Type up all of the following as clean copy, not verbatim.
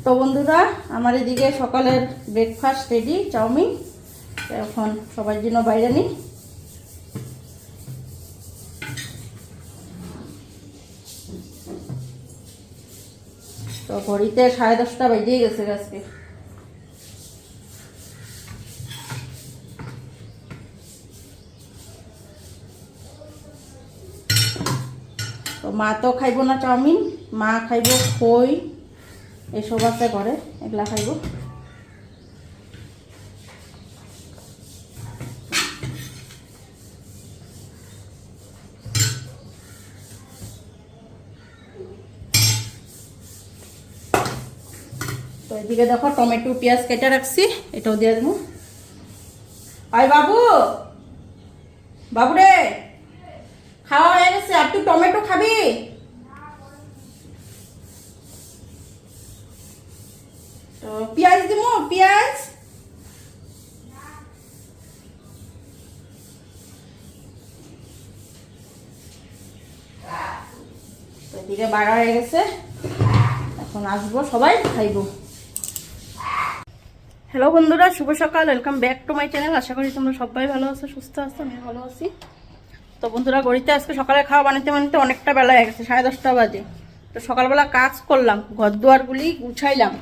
তো বন্ধুরা, আমার এদিকে সকালের ব্রেকফাস্ট রেডি, চাউমিন। এখন সবার জন্য বাইরে নিই। তো ঘড়িতে 10:30 বেজেই গেছে আজকে। তো মা তো খাইব না চাউমিন, মা খাইব খই, এসব আছে ঘরে, এগুলা খাইব। তো এদিকে দেখো টমেটো পেঁয়াজ কেটে রাখছি, এটাও দিয়ে দেবো। আয় বাবু, বাবু রে, খাওয়া হয়ে গেছে, আর তুই টমেটো খাবি? তো পেঁয়াজ দিব, পেঁয়াজ। তো এদিকে বাড়া হয়ে গেছে, এখন আসবো, সবাই খাইব। হ্যালো বন্ধুরা, শুভ সকাল, welcome back to my channel. আশা করি তোমরা সবাই ভালো আছো, সুস্থ আছো, আমি ভালো আছি। তো বন্ধুরা, গড়িতে আজকে সকালে খাওয়া বানাতে বানাতে অনেকটা বেলা হয়ে গেছে, 10:30 বাজে। তো সকালবেলা কাজ করলাম, ঘর দুয়ারগুলি গুছাইলাম,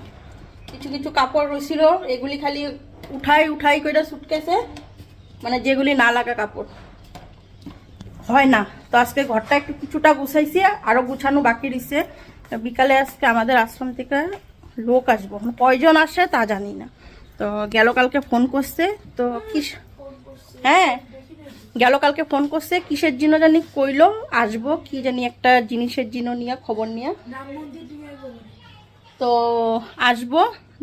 কিছু কিছু কাপড় রয়েছিল, এগুলি খালি উঠাই করে সুটকেসে, মানে যেগুলি না লাগা কাপড় হয় না। তো আজকে ঘরটা একটু কিছুটা গুছাইছি, আরও গুছানো বাকি রয়েছে। বিকালে আজকে আমাদের আশ্রম থেকে লোক আসবো, কয়জন আসে তা জানি না। তো গেল কালকে ফোন করছে, তো কি, হ্যাঁ গেল কালকে ফোন করছে, কিসের জন্য জানি কইলো আসবো, কি জানি একটা জিনিসের জন্য নিয়ে, খবর নিয়ে। তো আসবো,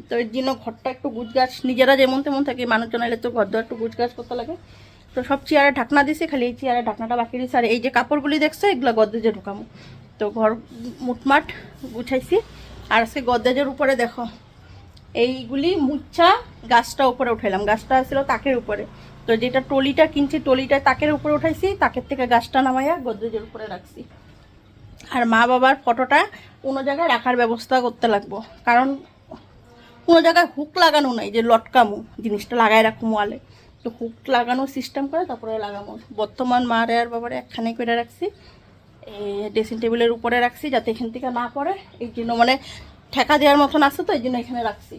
তো এর জন্য ঘরটা একটু গুছগাছ, নিজেরা যেমন তেমন থাকি, মানুষজন এলে তো ঘর দর একটু গুছগাছ করতে লাগে। তো সব চেয়ারে ঢাকনা দিছে, খালি এই চেয়ারে ঢাকনাটা বাকি দিয়েছে। আর এই যে কাপড়গুলি দেখছো, এগুলো গদরেজে ঢুকামো। তো ঘর মুটমাট গুছাইছি। আর আজকে গদরেজের উপরে দেখো, এইগুলি মুচ্ছা গাছটা উপরে উঠাইলাম, গাছটা ছিল তাকের উপরে। তো যেটা টলিটা কিনছি, টলিটা তাকের উপরে উঠাইছি, তাকের থেকে গাছটা নামাইয়া গদরেজের উপরে রাখছি। আর মা বাবার ফটোটা কোনো জায়গায় রাখার ব্যবস্থা করতে লাগবো, কারণ কোনো জায়গায় হুক লাগানো নাই যে লটকামো জিনিসটা লাগাই রাখবো ওয়ালে। তো হুক লাগানোর সিস্টেম করে তারপরে লাগামো। বর্তমান মা আর বাবার একখানে করে রাখছি, ড্রেসিং টেবিলের উপরে রাখছি, যাতে এখান থেকে না পড়ে, এই জন্য মানে ঠেকা দেওয়ার মতন আছে, তো এই জন্য এখানে রাখছি।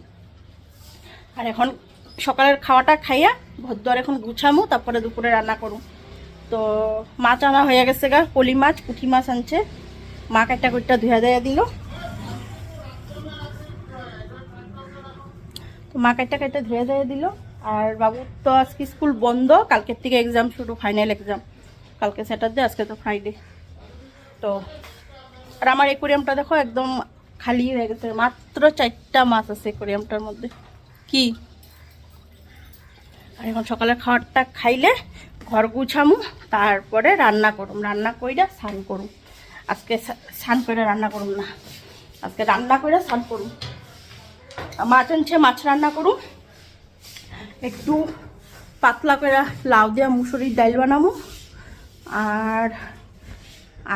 আর এখন সকালের খাওয়াটা খাইয়া ঘরদুয়ার এখন গুছামো, তারপরে দুপুরে রান্না করুম। তো মাছ আনা হয়ে গেছে গা, পলি মাছ, পুঁটি মাছ আনছে, মা কাটা কুটটা ধুয়া দেয়া দিল। তো মা কাটা ধুয়ে দেয়া দিল। আর বাবুর তো আজকে স্কুল বন্ধ, কালকের থেকে এক্সাম শুরু, ফাইনাল এক্সাম। কালকে স্যাটারডে, আজকে তো ফ্রাইডে। তো আর আমার অ্যাকোয়ারিয়ামটা দেখো একদম খালি হয়ে গেছে, মাত্র 4টা মাছ আছে অ্যাকোয়ারিয়ামটার মধ্যে। কি আর এখন সকালের খাবারটা খাইলে ঘর গুছামু, তারপরে রান্না করুম, রান্না কইরা স্নান করুম। আজকে স্নান করে রান্না করুম না, আজকে রান্না করে স্নান করুম। মাছ আনছে, মাছ রান্না করুম। একটু পাতলা করে লাউ দেওয়া মুসুরির ডাল বানাবো, আর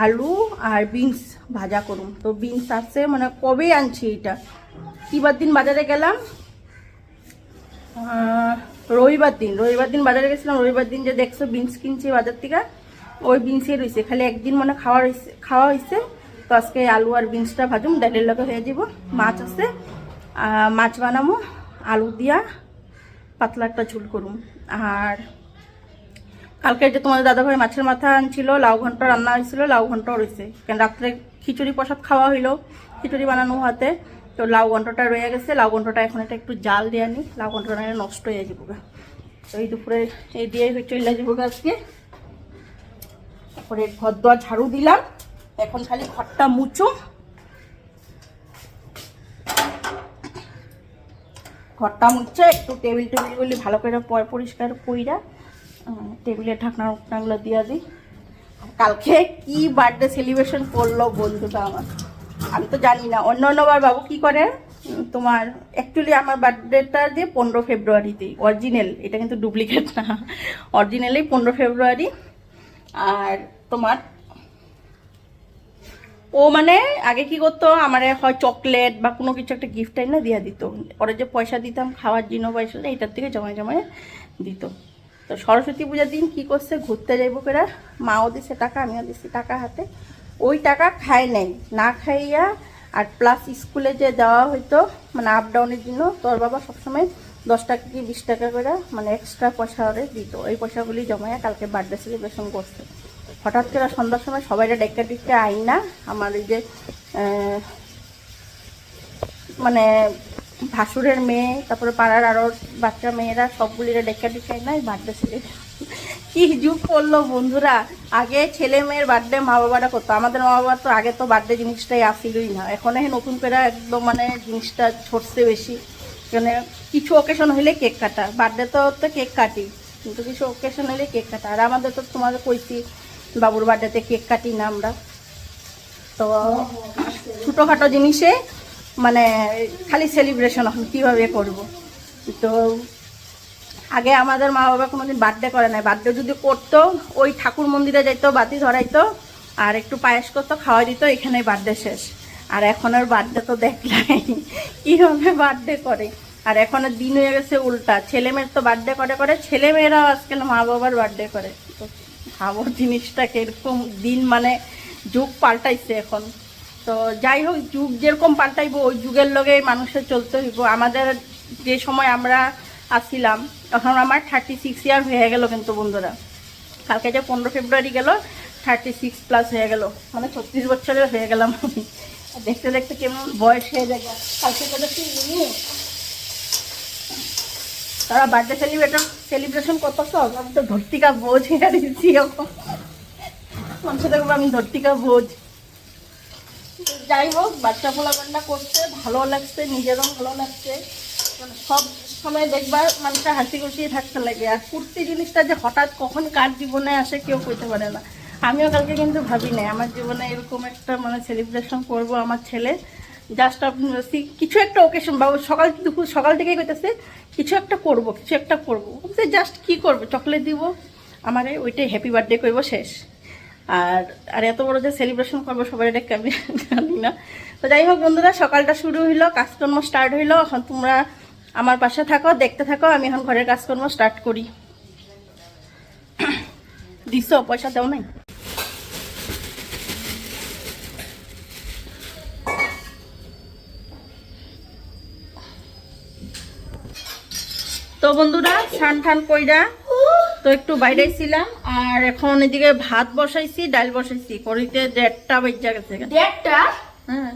আলু আর বিনস ভাজা করুম। তো বিনস আছে, মানে কবে আনছি এটা, কিবার দিন বাজারে গেলাম, রবিবার দিন বাজারে গেছিলাম। রবিবার দিন যে দেখছো বিনস কিনছি বাজার থেকে, ওই বিনসই রয়েছে, খালি একদিন মানে খাওয়া হয়েছে। তো আজকে আলু আর বিনসটা ভাজুম, ডালের লগে হয়ে যাব। মাছ আছে, মাছ বানাবো, আলু দিয়া পাতলা একটা ঝুল করুম। আর কালকে যে তোমাদের দাদাভাই মাছের মাথা আনছিল, লাউ ঘন্ট রান্না হয়েছিল, লাউ ঘন্টও রয়েছে, কেন রাত্রে খিচুড়ি প্রসাদ খাওয়া হইলো, খিচুড়ি বানানো হাতে। তো লাউ ঘন্টটা রয়ে গেছে, লাউ ঘন্টটা এখন এটা একটু জাল দিয়ে আনি, লাউ ঘন্টটা নষ্ট হয়ে যাবো। তো এই দুপুরে এই দিয়ে চলে যাবো আজকে। তারপরে ঘর দোয়ার ঝাড়ু দিলাম, এখন খালি ঘরটা মুছো, ঘরটা মুছে একটু টেবিলগুলি ভালো করে পরিষ্কার কইরা টেবিলের ঢাকনাগুলো দিয়ে দিই। কালকে কি বার্থডে সেলিব্রেশন করলো বন্ধুটা আমার, আমি তো জানি না। অন্যবার বাবু কি করে, তোমার অ্যাকচুয়ালি আমার বার্থডেটা যে 15 ফেব্রুয়ারিতেই, অরিজিনাল, এটা কিন্তু ডুপ্লিকেট না, অরিজিনালি 15 ফেব্রুয়ারি। আর তোমার ও মানে আগে কি করতো, আমার হয় চকলেট বা কোনো কিছু একটা গিফট না দিয়ে দিত। ওরা যে পয়সা দিতাম খাওয়ার জন্য পয়সা, এইটার থেকে জমায় জমায় দিত। তো সরস্বতী পূজার দিন কি করছে, ঘুরতে যাইবো করে, মাও দিছে টাকা, আমিও দিছি টাকা হাতে। ওই টাকা খায় নাই, না খাইয়া আর প্লাস স্কুলে যে দেওয়া হইতো মানে আপ ডাউনের জন্য, তোর বাবা সবসময় 10 টাকা কি 20 টাকা করে মানে এক্সট্রা পয়সা ওরে দিত। ওই পয়সাগুলি জমাইয়া কালকে বার্থডে সেলিব্রেশন করছে। হঠাৎ করে সন্ধ্যার সময় সবাই ডেকে টিকে আই না, আমার এই যে মানে ভাসুরের মেয়ে, তারপরে পাড়ার আরও বাচ্চা মেয়েরা সবগুলিরা ডেকে টিকে আই না, বার্থডে সেলিব্রেশন। কি যুগ করলো বন্ধুরা, আগে ছেলে মেয়ের বার্থডে মা বাবারা করতো, আমাদের মা বাবা তো আগে তো বার্থডে জিনিসটাই আসিলই না। এখন নতুন করে একদম মানে জিনিসটা ছড়ছে বেশি। মানে কিছু অকেশন হইলে কেক কাটা, বার্থডে তো কেক কাটি, কিন্তু কিছু অকেশন হইলে কেক কাটা। আর আমাদের তো তোমাদের কইছি বাবুর বার্থডেতে কেক কাটি না আমরা। তো ছোটোখাটো জিনিসে মানে খালি সেলিব্রেশন এখন কীভাবে করব। তো আগে আমাদের মা বাবা কোনোদিন বার্থডে করে নাই, বার্থডে যদি করতো ওই ঠাকুর মন্দিরে যাইতো, বাতি ধরাইতো আর একটু পায়েস করতো, খাওয়াই দিত, এখানেই বার্থডে শেষ। আর এখনের বার্থডে তো দেখলাই কীভাবে বার্থডে করে। আর এখনের দিন হয়ে গেছে উল্টা, ছেলে মেয়ের তো বার্থডে করে করে, ছেলে মেয়েরাও আজকাল মা বাবার বার্থডে করে। তো ভাবো জিনিসটা কিরকম দিন, মানে যুগ পাল্টাইছে এখন। তো যাই হোক, যুগ যেরকম পাল্টাইবো ওই যুগের লগে মানুষের চলতে হইব। আমাদের যে সময় আমরা আসছিলাম, এখন আমার 36 ইয়ার হয়ে গেল কিন্তু বন্ধুরা। কালকে যে 15 ফেব্রুয়ারি গেল 36 প্লাস হয়ে গেল, মানে 36 বছরের হয়ে গেলাম আমি। দেখতে দেখতে কেমন বয়স হয়ে যায়। কালকে তো দেখি তারা বার্থডে সেলিব্রেশন করতেছ, আমি তো ধর্তিকা বোঝ হয়ে দিচ্ছি এখন। মানুষ দেখবো আমি ধর্তিকা বোঝ। যাই হোক, বাচ্চা পোলাপানটা করতে ভালো লাগছে, নিজেরও ভালো লাগছে। মানে সব সময় দেখবার মানুষটা হাসি খুশি থাকতে লাগে। আর ফুর্তি জিনিসটা যে হঠাৎ কখন কার জীবনে আসে কেউ কইতে পারে না। আমিও কালকে কিন্তু ভাবি নাই আমার জীবনে এরকম একটা মানে সেলিব্রেশন করব আমার ছেলে। জাস্ট কিছু একটা ওকেশন, বাবু সকাল থেকেই কইতেছে কিছু একটা করব, কিছু একটা করবো। জাস্ট কি করবো, চকলেট দিব আমারে, ওইটাই হ্যাপি বার্থডে করবো, শেষ। আর আর এত বড় যে সেলিব্রেশন করবো সবাই এটা আমি জানি না। তো যাই হোক বন্ধুরা, সকালটা শুরু হইলো, কাজকর্ম স্টার্ট হইলো। এখন তোমরা আমার পাশে থাকো, দেখতে থাকো, আমি এখন ঘরের কাজকর্ম স্টার্ট করি। দিছো পয়সা দাও নাই? তো বন্ধুরা, স্নান টান কইরা তো একটু বাইরে ছিলাম, আর এখন এদিকে ভাত বসাইছি, ডাল বসাইছি, করিতে 1:30 বেজে গেছে। 1:30? হ্যাঁ,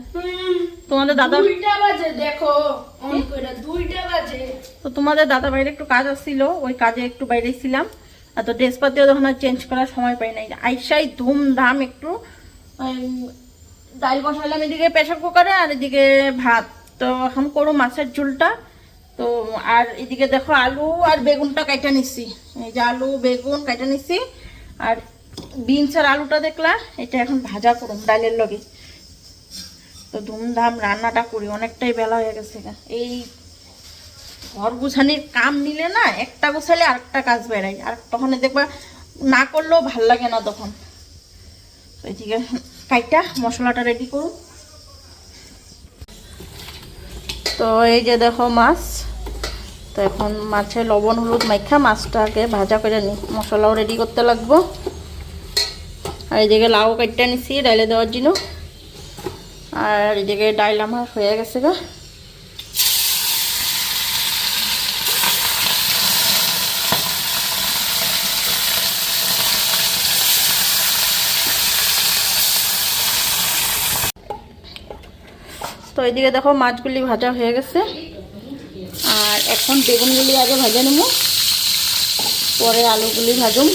তোমাদের দাদা 2টা বাজে, দেখো অন কইরা 2টা বাজে। তো তোমাদের দাদা বাইরে একটু কাজ আসছিল, ওই কাজে একটু বাইরে ছিলাম। আর তো ড্রেসপাতিও তখন আর চেঞ্জ করার সময় পাই নাই। আইসাই ধুমধাম একটু ডাল বসাইলাম এদিকে প্রেশার কুকারে, আর এদিকে ভাত। তো এখন করো মাছের ঝোলটা। তো আর এদিকে দেখো আলু আর বেগুনটা কাইটা নিচ্ছি, এই যে আলু বেগুন কাইটা নিচ্ছি। আর বিনস আর আলুটা দেখলা, এটা এখন ভাজা করুম ডালের লগে। তো ধুমধাম রান্নাটা করি, অনেকটাই বেলা হয়ে গেছে। এই ঘর গুছানির কাম নিলে না, একটা গুছালে আরেকটা কাজ বেড়াই, আর তখন দেখবা না করলেও ভাল লাগে না তখন। তো এদিকে কাইটা মশলাটা রেডি করুন। তো এই যে দেখো মাছ, তো এখন মাছে লবণ হলুদ মাইখা মাছটাকে ভাজা করে নিই, মশলাও রেডি করতে লাগবো। আর এদিকে লাউ কাটটা নিচ্ছি ডাইলে দেওয়ার জন্য। আর এদিকে ডাইল আমার হয়ে গেছে গা। তো এদিকে দেখো মাছগুলি ভাজা হয়ে গেছে, আর এখন বেগুনগুলি আগে ভাজা নেব, পরে আলুগুলি ভাজুম।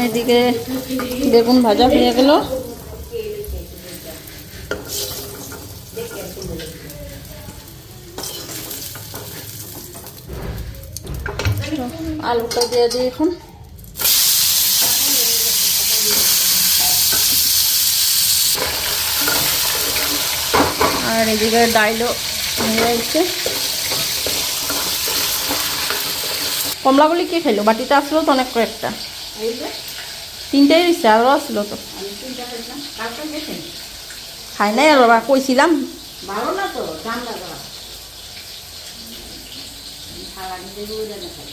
এদিকে বেগুন ভাজা হয়ে গেল, আলুটা দিয়ে দিই এখন। আর এদিকে ডাইলও হয়ে যাচ্ছে। কমলাগুলি কে খাইলো? বাটিতে আসলো তো অনেক কয়েকটা। এই যে 3টাই দিচ্ছে, আরও আসলো তো। আমি 3টা খাইলাম, কালকে গেছেন খাই নাই আর বাবা, কইছিলাম। ভালো না তো, ঠান্ডা দেওয়া খাওয়া নিজে রোজা না খাই।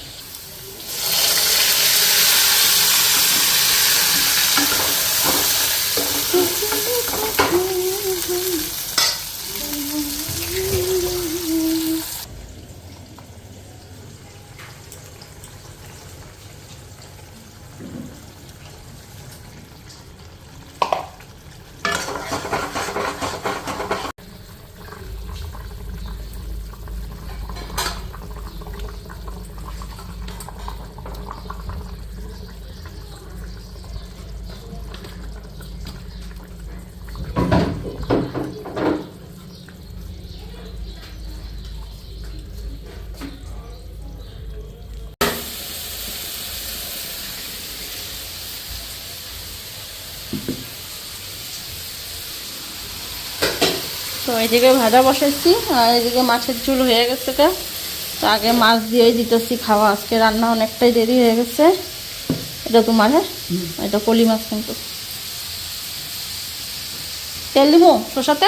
তো এদিকে ভাজা বসাইছি আর এদিকে মাছের ঝোল হয়ে গেছে। তো আগে মাছ দিয়েই দিতেছি খাওয়া, আজকে রান্না অনেকটাই দেরি হয়ে গেছে। এটা তোমার, হ্যাঁ এটা কলি মাছ কিন্তু। তেল দিব শসাতে,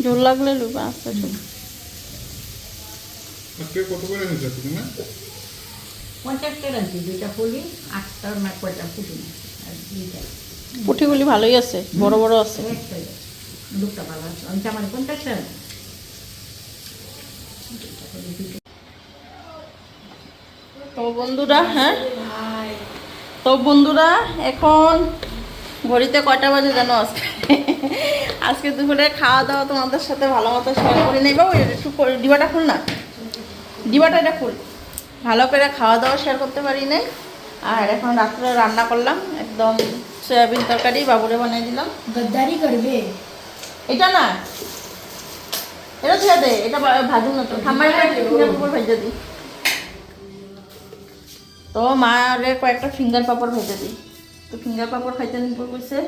ঝোল লাগলে লুবা। আচ্ছা আজকে কত করে হয়েছে তুমি না? 50 টাকা আনছি, 2টা ফুলি 8টা না কয়টা ফুটি না আর 2টা পুঁঠিগুলি ভালোই আছে, বড় বড় আছে। একটা দুটো ভালো আছে। আমি আমার 50 টাকা তো বন্ধুরা, হ্যাঁ তো বন্ধুরা, এখন ঘড়িতে কয়টা বাজে জানো? আজকে আজকে দুপুরে খাওয়া দাওয়া তোমাদের সাথে ভালো মতো শেয়ার করে নেই। বাবু একটু ডিবাটা খুল না, ডিবাটা এটা খুল। ভালো করে খাওয়া দাওয়া শেয়ার করতে পারি নাই। আর এখন রাত্রে রান্না করলাম একদম সয়াবিন তরকারি, বাবুরে বানিয়ে দিলাম। गद्दारी करबे এটা না, এটা ছেড়ে দে, এটা ভাজুন না তো, ঠাম্মাই ফিঙ্গার পাপড় ভেজে দিই। তো মারে কয়েকটা ফিঙ্গার পাপড় ভেজে দিই। তো ফিঙ্গার পাপড় খাইতে নিব কইছে।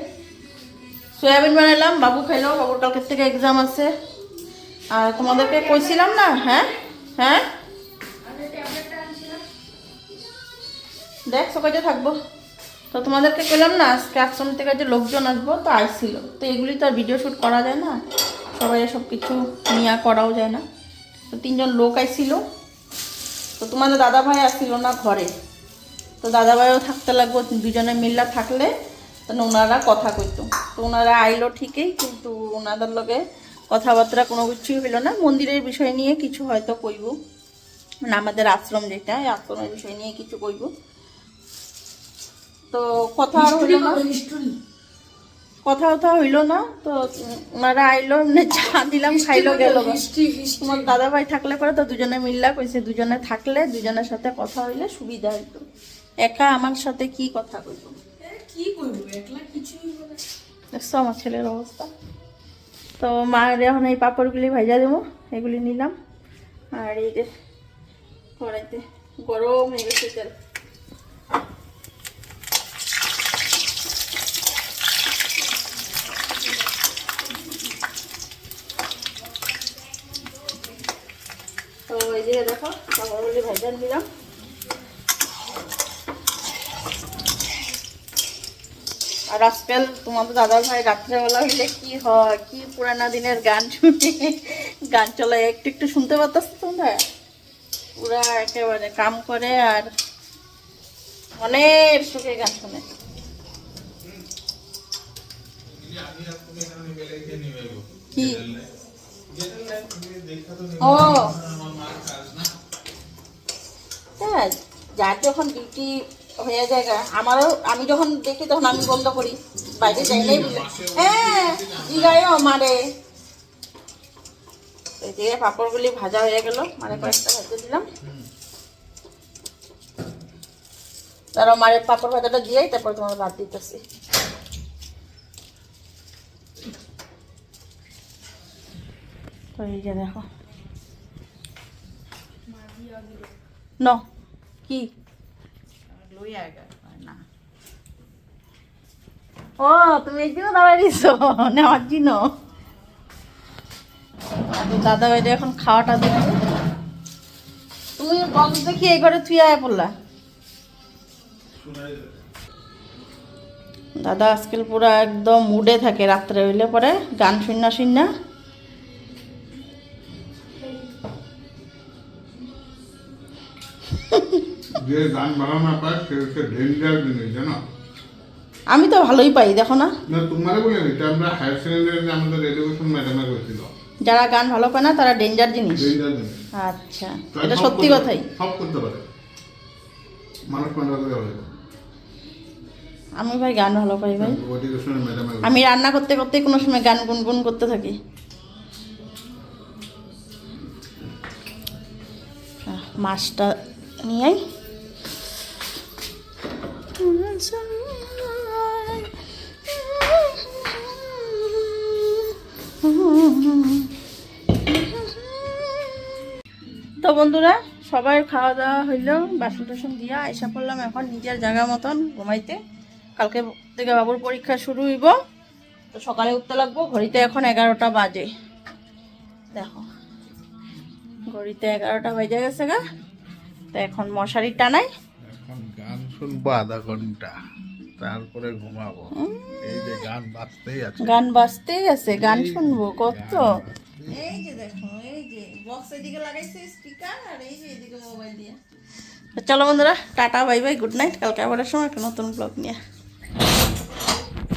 সয়াবিন বানাইলাম, বাবু খাইলো, বাবুর কালকের থেকে এক্সাম আছে। আর তোমাদেরকে কইছিলাম না, হ্যাঁ হ্যাঁ দেখ সকালে থাকবো। তো তোমাদেরকে কইলাম না আজকে আশ্রম থেকে যে লোকজন আসবো, তো আসছিল। তো এগুলি তো আর ভিডিও শ্যুট করা যায় না, সবাই সব কিছু নিয়ে করাও যায় না। তো 3জন লোক আইছিল। তো তোমাদের দাদা ভাই আসছিল না ঘরে, তো দাদা ভাইও থাকতে লাগবো। 2জনে মিল্লা থাকলে তো ওনারা কথা কইতো। তো ওনারা আইলো ঠিকই, কিন্তু ওনাদের লগে কথাবার্তা কোনো কিছুই হইলো না। মন্দিরের বিষয় নিয়ে কিছু হয়তো কইব, মানে আমাদের আশ্রম যেটা, এই আশ্রমের বিষয় নিয়ে কিছু কইব। তো কথা আর হইলো না, কথা হইলো না। তো ওনারা আইলো, চা দিলাম, খাইলো গেল। তোমার দাদা ভাই থাকলে পরে তো 2জনে মিল্লা কইছে, 2জনে থাকলে 2জনের সাথে কথা হইলে সুবিধা হইতো। একা আমার সাথে কি কথা কইব? কি করব একলা কিছুই বলে দেখছো আমার ছেলের অবস্থা। তো মায়ের এখন এই পাপড়গুলি ভাজা দেবো, এগুলি নিলাম। আর এই যে কড়াইতে গরম হয়ে গেছে তেল। তো এই যে দেখো পাপড়গুলি ভাজা নিলাম। আর আজকাল তোমাদের দাদা ভাই রাত্রেবেলা হইলে কি হয়, কি পুরানা দিনের গান শুনে, গান চলায় একটু একটু শুনতে পারতাস তোমরা? পুরা একেবারে কাম করে আর অনেক সুখে গান শুনে। কি ও হ্যাঁ, যার যখন ডিউটি হয়ে যায়, আমারও আমি যখন দেখি তখন আমি বন্ধ করি, বাইরে যাইলেই বলে হ্যাঁ জিগাইও মারে। এদিকে পাঁপড়গুলি ভাজা হয়ে গেল, মানে কয়েকটা ভাজতে দিলাম। তারপর মারের পাঁপড় ভাজাটা দিয়েই তারপর তোমার ভাত দিতেছি। তো এই যে দেখো ন কি না ও তুমি এই জন্য দাঁড়াই দিছো নেওয়ার জন্য। তো দাদা ভাইরে এখন খাওয়াটা দেবে। তুমি বক্স দেখি এই ঘরে তুই আয় পড়লা। দাদা আজকাল পুরো একদম মুডে থাকে, রাত্রে হইলে পরে গান শুননা শুননা। যে গান ভালো না পায় সে হচ্ছে ডেঞ্জার জিনিস জানো। আমি তো ভালোই পাই, দেখো না। না তোমারে বলে এটা আমরা হায়ার সেকেন্ডারিতে আমাদের এডুকেশন ম্যাডামে করেছিল। যারা গান ভালো পায় না তারা ডেঞ্জার জিনিস। ডেঞ্জার জিনিস। আচ্ছা, তাই এটা সব সত্যি করতে- কথাই। সব করতে পারে মানুষ মারা করে হবে। আমি ভাই গান ভালো পাই ভাই। এডুকেশনের ম্যাডামে আমি রান্না করতে করতে কোনো সময় গান গুনগুন করতে থাকি। মাছটা নিয়ে আই। তো বন্ধুরা, সবাই খাওয়া দাওয়া হইলো, বাসন টাসন দিয়া আইসা পড়লাম এখন নিজের জায়গা মতন ঘুমাইতে। কালকে থেকে বাবুর পরীক্ষা শুরু হইব, তো সকালে উঠতে লাগবো। ঘড়িতে এখন 11টা বাজে, দেখো ঘড়িতে 11টা বাজে গেছে গা। তো এখন মশারি টানাই, এখন গান শুনবো আধা ঘন্টা, তারপরে ঘুমাবো। এই যে গান বাজতেই আছে। গান বাজতেই আছে, গান শুনবো কত। এই যে দেখো, এই যে বক্স এদিকে লাগাইছে স্পিকার, আর এই যে এদিকে মোবাইল দিয়ে। চলো বন্ধুরা, tata bye bye, good night. কালকে আবার সময় একটা নতুন ব্লগ নিয়ে।